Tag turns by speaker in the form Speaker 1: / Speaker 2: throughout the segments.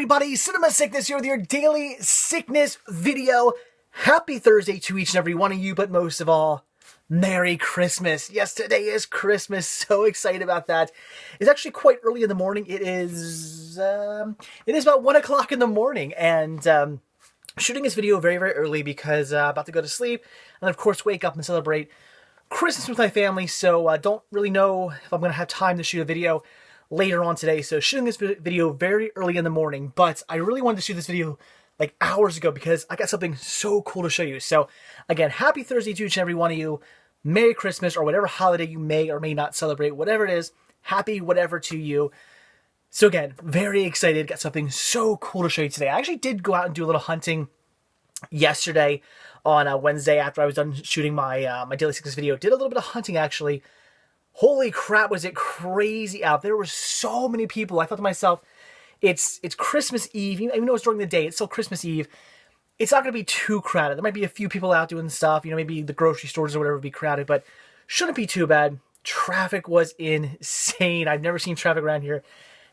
Speaker 1: everybody, Cinema Sickness here with your daily sickness video. Happy Thursday to each and every one of you, but most of all, Merry Christmas. Yes, today is Christmas. So excited about that. It's actually quite early in the morning. It is about 1 o'clock in the morning, and shooting this video very, very early because about to go to sleep, and of course wake up and celebrate Christmas with my family. So don't really know if I'm going to have time to shoot a video later on today, so shooting this video very early in the morning, but I really wanted to shoot this video like hours ago because I got something so cool to show you. So again, happy Thursday to each and every one of you. Merry Christmas, or whatever holiday you may or may not celebrate, whatever it is, happy whatever to you. So again, very excited, got something so cool to show you today. I actually did go out and do a little hunting yesterday on Wednesday after I was done shooting my my daily sickness video. Did a little bit of hunting actually. Holy crap, was it crazy out. There were so many people. I thought to myself, it's Christmas Eve. Even though it's during the day, it's still Christmas Eve. It's not going to be too crowded. There might be a few people out doing stuff. You know, maybe the grocery stores or whatever would be crowded, but shouldn't be too bad. Traffic was insane. I've never seen traffic around here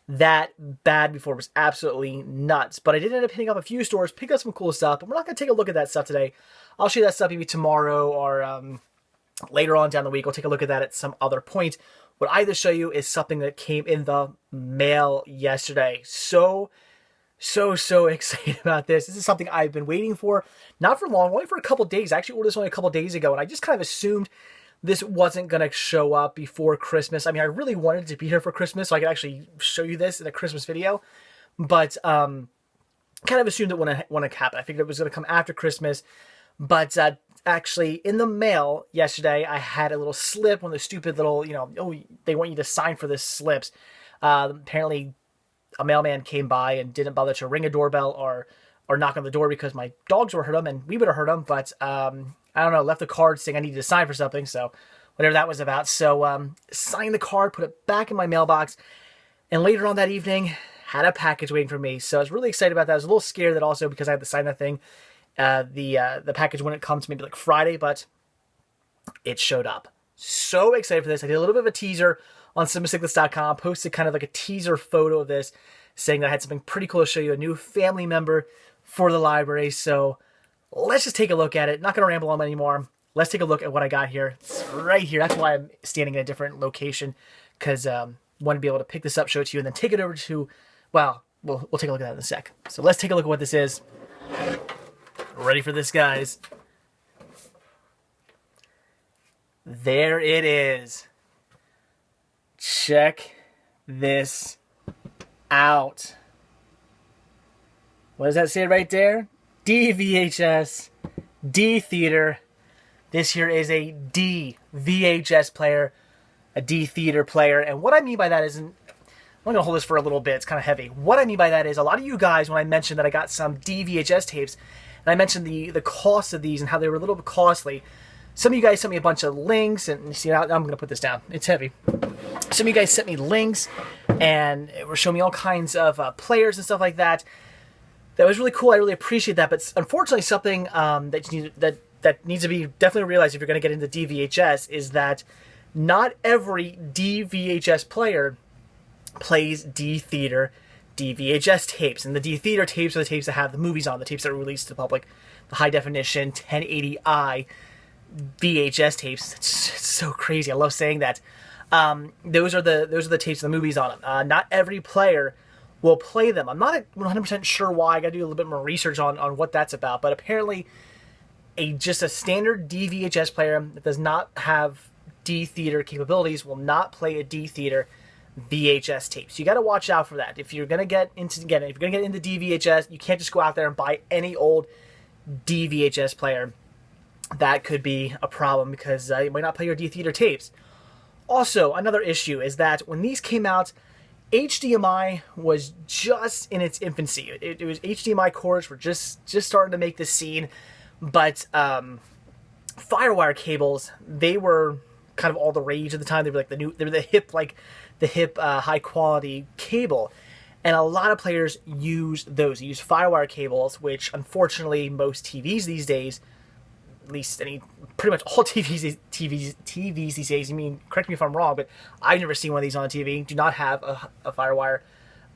Speaker 1: that bad before. It was absolutely nuts. But I did end up hitting up a few stores, pick up some cool stuff, but we're not going to take a look at that stuff today. I'll show you that stuff maybe tomorrow or later on down the week. We'll take a look at that at some other point. What I just show you is something that came in the mail yesterday. So excited about this. This is something I've been waiting for, not for long, only for a couple days. I actually ordered this only a couple days ago, and I just kind of assumed this wasn't going to show up before Christmas. I mean, I really wanted it to be here for Christmas, so I could actually show you this in a Christmas video, but kind of assumed it wouldn't happen. I figured it was going to come after Christmas, but actually, in the mail yesterday, I had a little slip, one of the stupid little, you know, oh, they want you to sign for this slips. Apparently, a mailman came by and didn't bother to ring a doorbell or knock on the door because my dogs would hurt them and we would have hurt them. But I don't know, left a card saying I needed to sign for something, so whatever that was about. So signed the card, put it back in my mailbox, and later on that evening, had a package waiting for me. So I was really excited about that. I was a little scared that also because I had to sign that thing. The package wouldn't come to maybe like Friday, but it showed up. So excited for this. I did a little bit of a teaser on CinemaSickness.com, posted kind of like a teaser photo of this, saying that I had something pretty cool to show you, a new family member for the library. So let's just take a look at it. Not going to ramble on anymore. Let's take a look at what I got here. It's right here. That's why I'm standing in a different location, because I want to be able to pick this up, show it to you, and then take it over to, well, we'll take a look at that in a sec. So let's take a look at what this is. Ready for this, guys? There it is. Check this out. What does that say right there? DVHS, D theater. This here is a D VHS player, a D theater player. And what I mean by that isn't, I'm going to hold this for a little bit. It's kind of heavy. What I mean by that is a lot of you guys, when I mentioned that I got some DVHS tapes, and I mentioned the cost of these and how they were a little bit costly. Some of you guys sent me a bunch of links, and you see, I'm going to put this down. It's heavy. Some of you guys sent me links and were showing me all kinds of players and stuff like that. That was really cool. I really appreciate that. But unfortunately, something that needs to be definitely realized if you're going to get into DVHS is that not every DVHS player plays D-Theater DVHS tapes. And the D-Theater tapes are the tapes that have the movies on, the tapes that are released to the public, the high definition 1080i VHS tapes. It's so crazy. I love saying that. Those are the tapes of the movies on them. Not every player will play them. I'm not 100% sure why. I got to do a little bit more research on what that's about. But apparently, just a standard DVHS player that does not have D-Theater capabilities will not play a D-Theater VHS tape. So you got to watch out for that. If you're gonna get into DVHS, you can't just go out there and buy any old DVHS player. That could be a problem because you might not play your D-Theater tapes. Also, another issue is that when these came out, HDMI was just in its infancy. It was HDMI cords were just starting to make the scene, but FireWire cables, they were kind of all the rage at the time. They were like they were the hip high quality cable, and a lot of players use those. They use FireWire cables, which unfortunately most TVs these days, at least pretty much all TVs these days. I mean, correct me if I'm wrong, but I've never seen one of these on a TV. Do not have a FireWire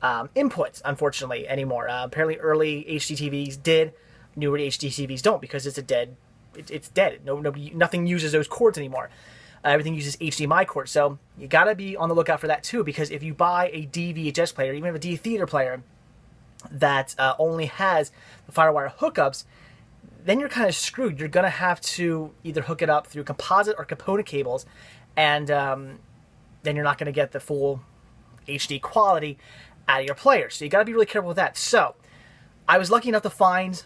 Speaker 1: inputs, unfortunately, anymore. Apparently, early HD TVs did. Newer HD TVs don't, because it's dead. Nothing uses those cords anymore. Everything uses HDMI cords. So you gotta be on the lookout for that too, because if you buy a DVHS player, even a D theater player that only has the FireWire hookups, then you're kind of screwed. You're gonna have to either hook it up through composite or component cables, and then you're not gonna get the full HD quality out of your player. So you gotta be really careful with that. So I was lucky enough to find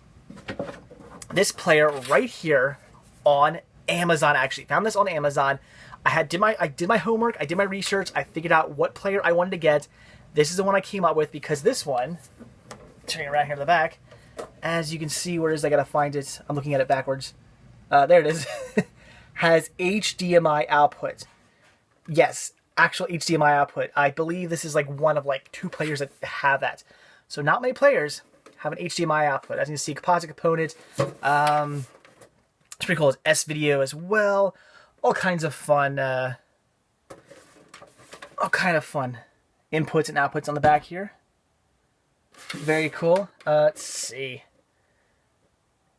Speaker 1: this player right here on Amazon. Actually found this on Amazon. I did my homework, I did my research, I figured out what player I wanted to get. This is the one I came up with, because this one, turning around here to the back, as you can see, where it is, I gotta find it. I'm looking at it backwards. There it is. Has HDMI output. Yes, actual HDMI output. I believe this is like one of like 2 players that have that. So not many players have an HDMI output. As you can see, composite component. It's pretty cool. It's S-video as well. All kinds of fun. Inputs and outputs on the back here. Very cool. Let's see.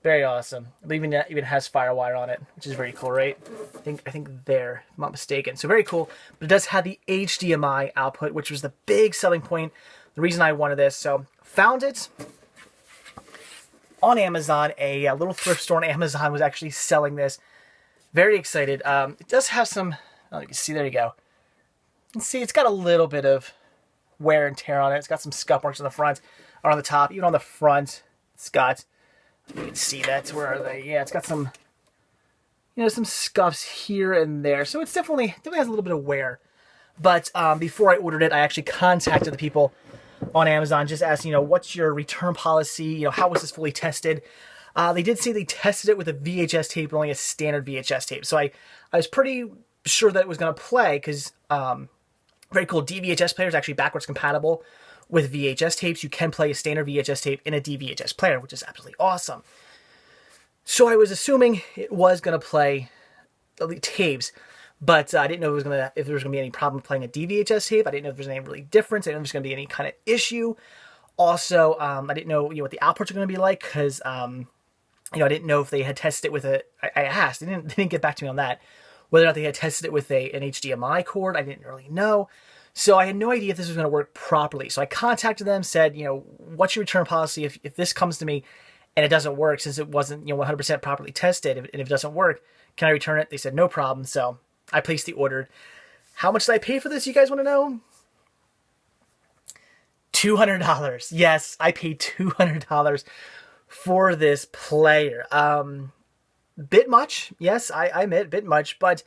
Speaker 1: Very awesome. I believe it even has FireWire on it, which is very cool, right? I think there, if I'm not mistaken. So very cool. But it does have the HDMI output, which was the big selling point. The reason I wanted this. So found it on Amazon. A little thrift store on Amazon was actually selling this. Very excited. It does have some, oh, you can see, there you go. You can see it's got a little bit of wear and tear on it. It's got some scuff marks on the front, or on the top, even on the front. It's got, you can see that. Where are they? Yeah, it's got some, some scuffs here and there. So it's definitely has a little bit of wear. But before I ordered it, I actually contacted the people on Amazon, just asked, what's your return policy? How was this fully tested? They did say they tested it with a VHS tape, but only a standard VHS tape. So I was pretty sure that it was going to play, because very cool. DVHS player is actually backwards compatible with VHS tapes. You can play a standard VHS tape in a DVHS player, which is absolutely awesome. So I was assuming it was going to play the tapes, but I didn't know if there was going to be any problem playing a DVHS tape. I didn't know if there was any really difference. I didn't know if there was going to be any kind of issue. Also, I didn't know what the outputs are going to be like, because I didn't know if they had tested it with I asked. They didn't get back to me on that. Whether or not they had tested it with an HDMI cord, I didn't really know. So I had no idea if this was going to work properly. So I contacted them, said, what's your return policy if this comes to me and it doesn't work, since it wasn't 100% properly tested, and if it doesn't work, can I return it? They said no problem. So I placed the order. How much did I pay for this? You guys want to know? $200. Yes, I paid $200 for this player. Bit much, yes, I admit, bit much, but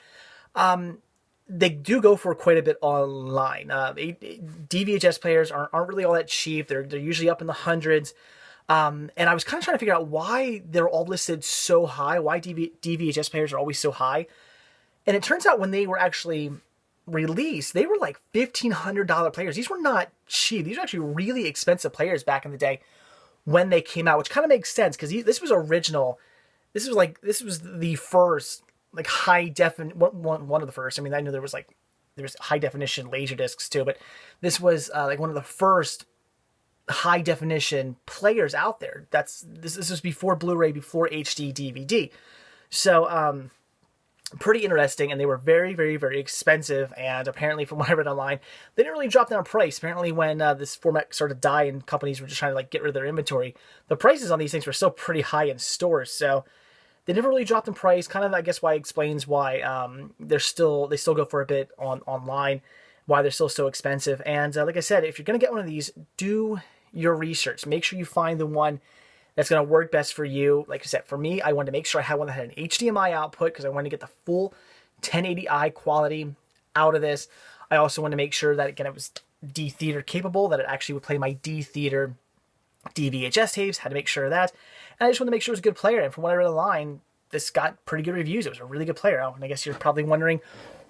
Speaker 1: they do go for quite a bit online. DVHS players aren't really all that cheap. They're usually up in the hundreds. And I was kind of trying to figure out why they're all listed so high, why DVHS players are always so high. And it turns out when they were actually released, they were like $1,500 players. These were not cheap. These were actually really expensive players back in the day when they came out, which kind of makes sense, because this was original. This was the first like high definition, one of the first. I mean, I know there was high definition laser discs too, but this was like one of the first high definition players out there. This was before Blu-ray, before HD DVD. So pretty interesting, and they were very, very, very expensive. And apparently, from what I read online, they didn't really drop down price. Apparently, when this format started to die and companies were just trying to get rid of their inventory, the prices on these things were still pretty high in stores. So they never really dropped in price. Kind of, I guess, why it explains why they still go for a bit online, why they're still so expensive. And like I said, if you're going to get one of these, do your research. Make sure you find the one that's going to work best for you. Like I said, for me, I wanted to make sure I had one that had an HDMI output, because I wanted to get the full 1080i quality out of this. I also wanted to make sure that, again, it was D-Theater capable, that it actually would play my D-Theater DVHS tapes. Had to make sure of that. And I just wanted to make sure it was a good player. And from what I read online, this got pretty good reviews. It was a really good player. And I guess you're probably wondering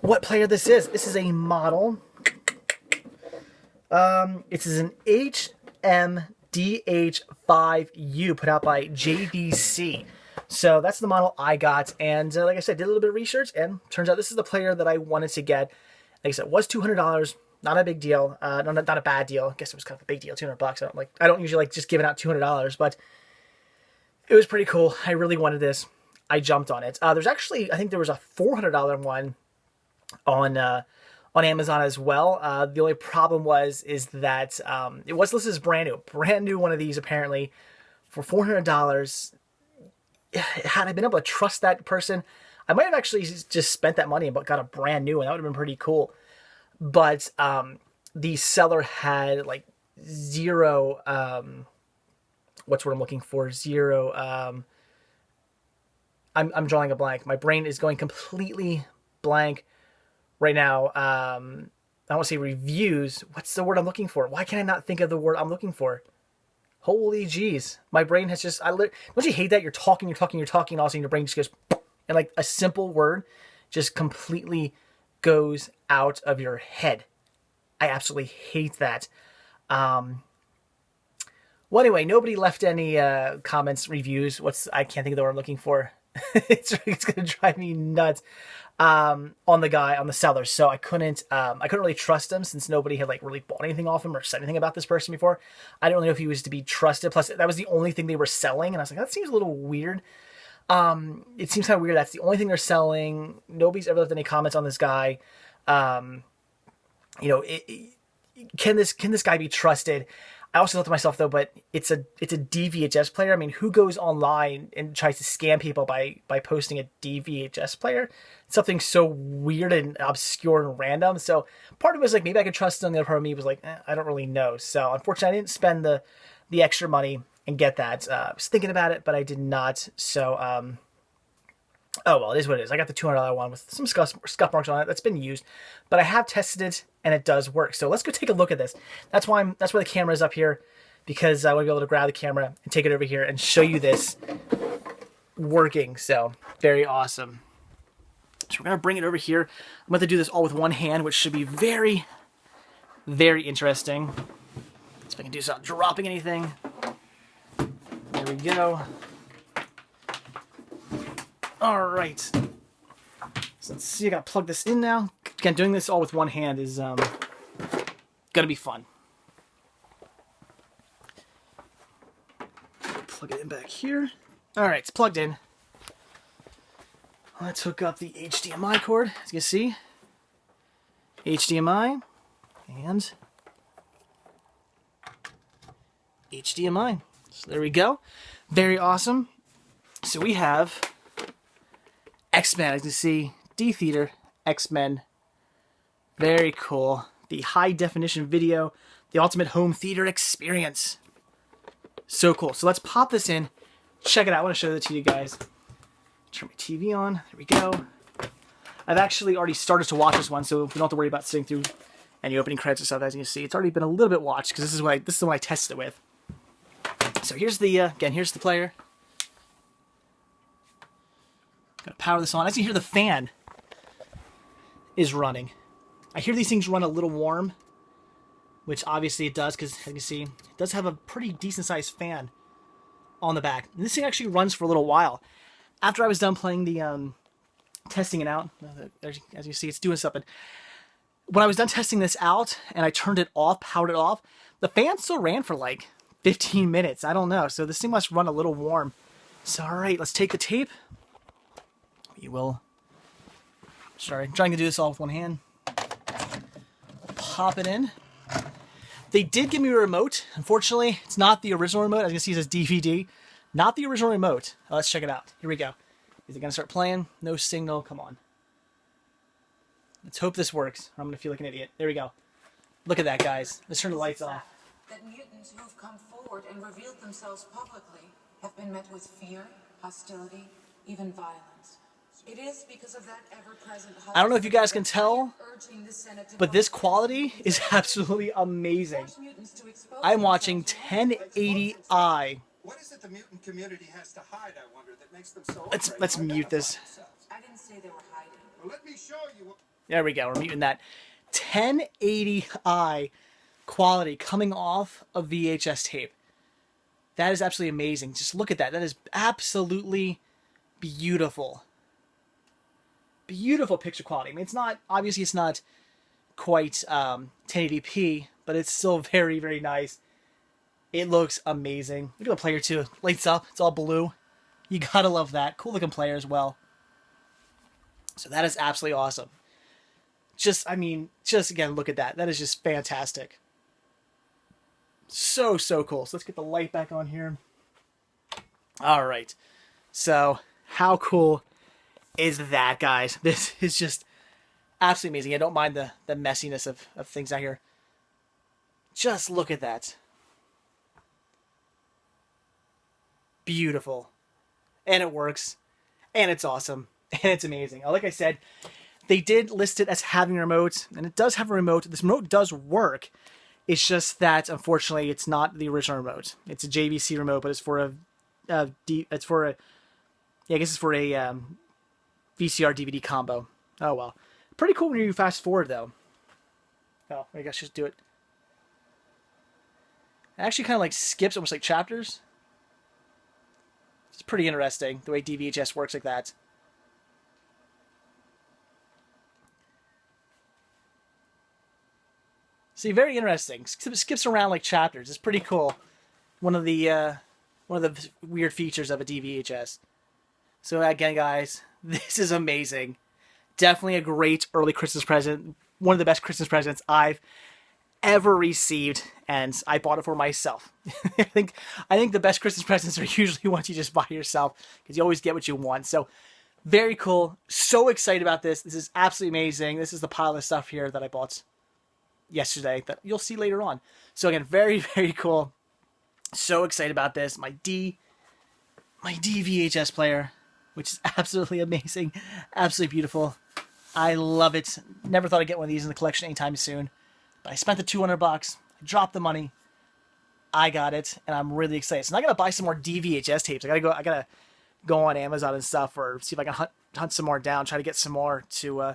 Speaker 1: what player this is. This is a model. It is an HMDH5U put out by JVC. So that's the model I got. And like I said, did a little bit of research, and turns out this is the player that I wanted to get. Like I said, it was $200. Not a big deal. Not a bad deal. I guess it was kind of a big deal. $200. I don't usually like just giving out $200, but it was pretty cool. I really wanted this. I jumped on it. There's actually, I think there was a $400 one on Amazon as well. The only problem is that it was listed as brand new one of these apparently for $400. Had I been able to trust that person, I might have actually just spent that money and got a brand new one. That would have been pretty cool. But the seller had like zero. What's what I'm looking for? Zero. I'm drawing a blank. My brain is going completely blank right now. I don't want to say reviews. What's the word I'm looking for? Why can I not think of the word I'm looking for? Holy jeez. My brain has just... don't you hate that? You're talking, and all of a sudden your brain just goes... And like a simple word just completely goes out of your head. I absolutely hate that. Well, anyway, nobody left any comments, reviews. I can't think of the word I'm looking for. It's going to drive me nuts. On the seller. So I couldn't really trust him since nobody had like really bought anything off him or said anything about this person before. I don't really know if he was to be trusted. Plus that was the only thing they were selling. And I was like, that seems a little weird. It seems kind of weird. That's the only thing they're selling. Nobody's ever left any comments on this guy. Can this guy be trusted? I also thought to myself though, but it's a DVHS player. I mean, who goes online and tries to scam people by posting a DVHS player? It's something so weird and obscure and random. So part of it was like, maybe I could trust him. The other part of me was like, I don't really know. So unfortunately, I didn't spend the extra money and get that. I was thinking about it, but I did not. So, oh well, it is what it is. I got the $200 one with some scuff marks on it. That's been used, but I have tested it and it does work. So let's go take a look at this. That's why the camera is up here, because I want to be able to grab the camera and take it over here and show you this working. So very awesome. So we're going to bring it over here. I'm going to do this all with one hand, which should be very, very interesting. See if I can do this without dropping anything. There we go. All right. So let's see, I got to plug this in now. Again, doing this all with one hand is going to be fun. Plug it in back here. All right, it's plugged in. Let's hook up the HDMI cord, as you can see. HDMI and HDMI. So there we go. Very awesome. So we have X-Men, as you can see, D-Theater, X-Men. Very cool. The high definition video, the ultimate home theater experience. So cool. So let's pop this in. Check it out. I want to show it to you guys. Turn my TV on. There we go. I've actually already started to watch this one, so we don't have to worry about sitting through any opening credits and stuff. As you can see, it's already been a little bit watched because this is the one I tested it with. So here's the again. Here's the player. Gotta power this on. As you hear, the fan is running. I hear these things run a little warm, which obviously it does, because as you can see, it does have a pretty decent sized fan on the back. And this thing actually runs for a little while. After I was done playing the testing it out, as you see, it's doing something. When I was done testing this out and I turned it off, powered it off, the fan still ran for like 15 minutes. I don't know. So this thing must run a little warm. So all right, let's take the tape. We will. Sorry, I'm trying to do this all with one hand. Pop it in. They did give me a remote. Unfortunately, it's not the original remote. As you can see, it says DVD. Not the original remote. Oh, let's check it out. Here we go. Is it going to start playing? No signal. Come on. Let's hope this works, or I'm going to feel like an idiot. There we go. Look at that, guys. Let's turn the lights off.
Speaker 2: That mutants who've come forward and revealed themselves publicly have been met with fear, hostility, even violence. It is because of that ever-present...
Speaker 1: I don't know if you guys can tell, but this quality is absolutely amazing. I'm watching 1080i.
Speaker 3: What is it the mutant community has to hide, I wonder, that makes them so...
Speaker 1: Let's mute this.
Speaker 2: I didn't say they were hiding.
Speaker 3: Well, let me show you.
Speaker 1: There we go. We're muting that. 1080i quality coming off of VHS tape. That is absolutely amazing. Just look at that. That is absolutely beautiful. Beautiful picture quality. I mean, it's not, obviously it's not quite 1080p, but it's still very, very nice. It looks amazing. Look at the player too. Lights up. It's all blue. You gotta love that. Cool looking player as well. So that is absolutely awesome. Just again, look at that. That is just fantastic. So, so cool. So let's get the light back on here. All right. So how cool is that, guys? This is just absolutely amazing. I don't mind the messiness of things out here. Just look at that. Beautiful. And it works. And it's awesome. And it's amazing. Like I said, they did list it as having a remote, and it does have a remote. This remote does work. It's just that, unfortunately, it's not the original remote. It's a JVC remote, but it's for a VCR DVD combo. Oh, well. Pretty cool when you fast forward, though. Oh, I guess just do it. It actually kind of like skips almost like chapters. It's pretty interesting, the way DVHS works like that. See, very interesting. Skips around like chapters. It's pretty cool. One of the weird features of a DVHS. So again, guys, this is amazing. Definitely a great early Christmas present. One of the best Christmas presents I've ever received, and I bought it for myself. I think the best Christmas presents are usually ones you just buy yourself, because you always get what you want. So very cool. So excited about this. This is absolutely amazing. This is the pile of stuff here that I bought yesterday that you'll see later on. So again, very, very cool. So excited about this. My DVHS player, which is absolutely amazing. Absolutely beautiful. I love it. Never thought I'd get one of these in the collection anytime soon. But I spent the $200. I dropped the money. I got it, and I'm really excited. So now I gotta buy some more DVHS tapes. I gotta go on Amazon and stuff, or see if I can hunt some more down, try to get some more to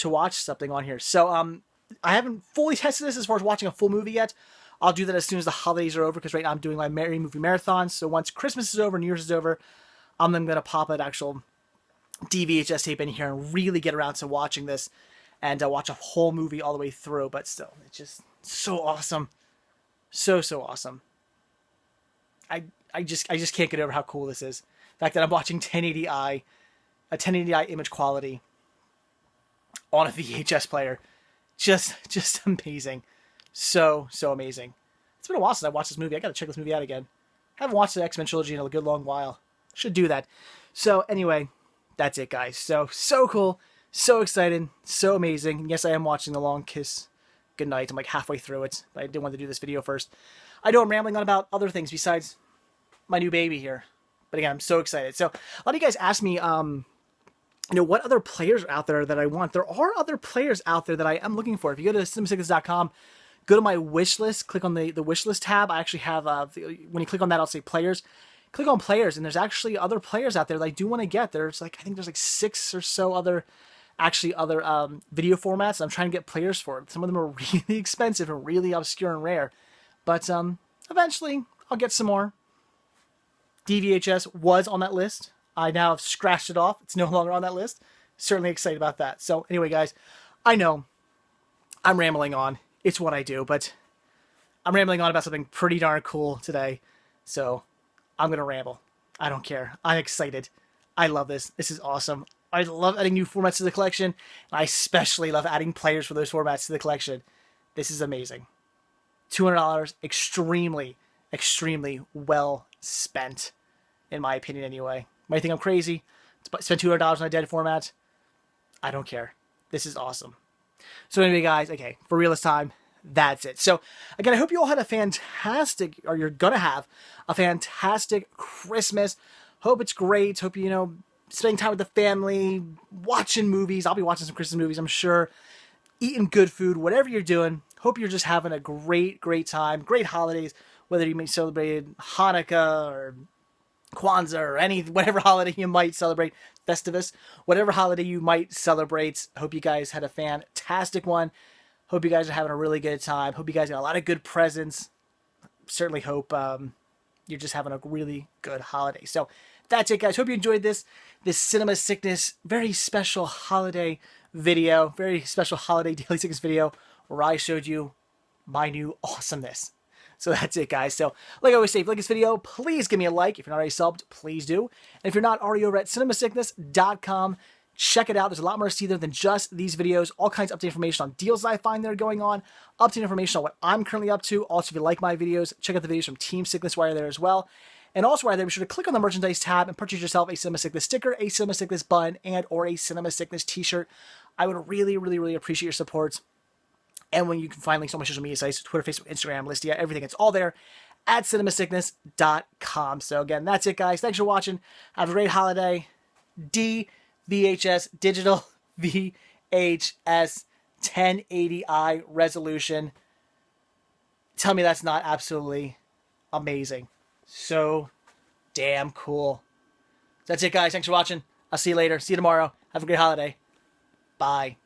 Speaker 1: watch something on here. So I haven't fully tested this as far as watching a full movie yet. I'll do that as soon as the holidays are over, because right now I'm doing my Merry Movie Marathon. So once Christmas is over, New Year's is over, I'm then going to pop an actual DVHS tape in here and really get around to watching this and watch a whole movie all the way through. But still, it's just so awesome. So, so awesome. I just can't get over how cool this is. The fact that I'm watching 1080i, a 1080i image quality on a VHS player. Just amazing. So amazing. It's been a while since I watched this movie. I gotta check this movie out again. I haven't watched the X-Men trilogy in a good long while. Should do that. So anyway, that's it, guys. So cool. So excited. So amazing. And yes, I am watching The Long Kiss Goodnight. I'm like halfway through it. But I did want to do this video first. I know I'm rambling on about other things besides my new baby here. But again, I'm so excited. So a lot of you guys asked me, what other players are out there that I want. There are other players out there that I am looking for. If you go to cinemacycles.com, go to my wish list, click on the wish list tab. I actually have, when you click on that, I'll say players. Click on players, and there's actually other players out there that I do want to get. I think there's like 6 or so other video formats I'm trying to get players for. Some of them are really expensive and really obscure and rare. But eventually, I'll get some more. DVHS was on that list. I now have scratched it off. It's no longer on that list. Certainly excited about that. So anyway, guys, I know I'm rambling on. It's what I do, but I'm rambling on about something pretty darn cool today. So I'm going to ramble. I don't care. I'm excited. I love this. This is awesome. I love adding new formats to the collection. And I especially love adding players for those formats to the collection. This is amazing. $200, extremely, extremely well spent, in my opinion anyway. Might think I'm crazy. Spend $200 on a dead format. I don't care. This is awesome. So anyway, guys, okay, for real this time, that's it. So again, I hope you all had a fantastic, or you're gonna have a fantastic Christmas. Hope it's great. Hope spending time with the family, watching movies. I'll be watching some Christmas movies, I'm sure. Eating good food, whatever you're doing. Hope you're just having a great time, great holidays. Whether you may celebrate Hanukkah or Kwanzaa or whatever holiday you might celebrate, Festivus, whatever holiday you might celebrate. Hope you guys had a fantastic one. Hope you guys are having a really good time. Hope you guys got a lot of good presents. Certainly hope you're just having a really good holiday. So that's it, guys. Hope you enjoyed this Cinema Sickness very special holiday video, very special holiday Daily Sickness video where I showed you my new awesomeness. So that's it, guys. So, like I always say, if you like this video, please give me a like. If you're not already subbed, please do. And if you're not already over at cinemasickness.com, check it out. There's a lot more to see there than just these videos. All kinds of updated information on deals that I find that are going on. Updated information on what I'm currently up to. Also, if you like my videos, check out the videos from Team Sickness while you're there as well. And also while you're there, be sure to click on the merchandise tab and purchase yourself a Cinema Sickness sticker, a Cinema Sickness button, and or a Cinema Sickness t-shirt. I would really, really, really appreciate your support. And when you can find links on my social media sites, Twitter, Facebook, Instagram, Listia, everything, it's all there at cinemasickness.com. So again, that's it, guys. Thanks for watching. Have a great holiday. VHS digital VHS 1080i resolution. Tell me that's not absolutely amazing. So damn cool. That's it, guys. Thanks for watching. I'll see you later. See you tomorrow. Have a great holiday. Bye.